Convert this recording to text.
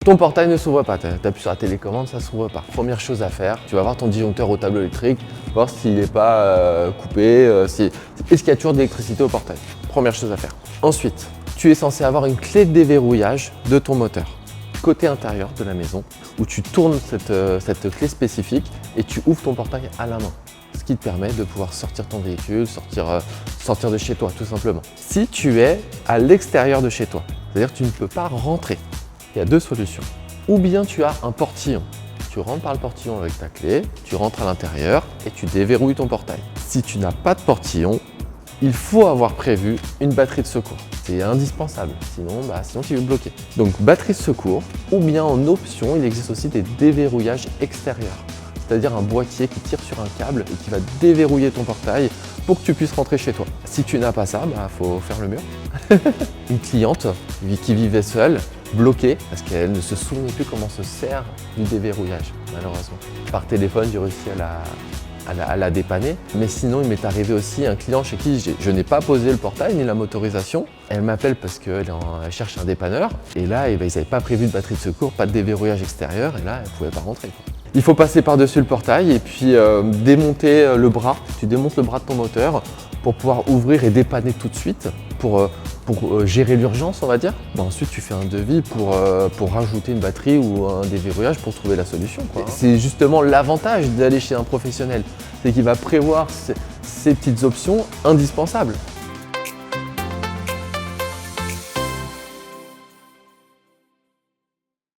Ton portail ne s'ouvre pas, tu appuies sur la télécommande, ça ne s'ouvre pas. Première chose à faire, tu vas voir ton disjoncteur au tableau électrique, voir s'il n'est pas coupé, est-ce qu'il y a toujours de l'électricité au portail. Première chose à faire. Ensuite, tu es censé avoir une clé de déverrouillage de ton moteur, côté intérieur de la maison, où tu tournes cette clé spécifique et tu ouvres ton portail à la main. Ce qui te permet de pouvoir sortir ton véhicule, sortir de chez toi tout simplement. Si tu es à l'extérieur de chez toi, c'est-à-dire que tu ne peux pas rentrer, il y a deux solutions. Ou bien tu as un portillon. Tu rentres par le portillon avec ta clé, tu rentres à l'intérieur et tu déverrouilles ton portail. Si tu n'as pas de portillon, il faut avoir prévu une batterie de secours. C'est indispensable, sinon tu es bloqué. Donc batterie de secours, ou bien en option, il existe aussi des déverrouillages extérieurs. C'est-à-dire un boîtier qui tire sur un câble et qui va déverrouiller ton portail pour que tu puisses rentrer chez toi. Si tu n'as pas ça, faut faire le mur. Une cliente qui vivait seule, bloquée, parce qu'elle ne se souvenait plus comment se sert du déverrouillage, malheureusement. Par téléphone, j'ai réussi à la dépanner. Mais sinon, il m'est arrivé aussi un client chez qui je n'ai pas posé le portail ni la motorisation. Elle m'appelle parce qu'elle cherche un dépanneur. Et là, ils n'avaient pas prévu de batterie de secours, pas de déverrouillage extérieur. Et là, elle ne pouvait pas rentrer. Il faut passer par-dessus le portail et puis démonter le bras. Tu démontes le bras de ton moteur pour pouvoir ouvrir et dépanner tout de suite, pour gérer l'urgence, on va dire. Ensuite, tu fais un devis pour rajouter une batterie ou un déverrouillage pour trouver la solution, quoi. C'est justement l'avantage d'aller chez un professionnel, c'est qu'il va prévoir ces petites options indispensables.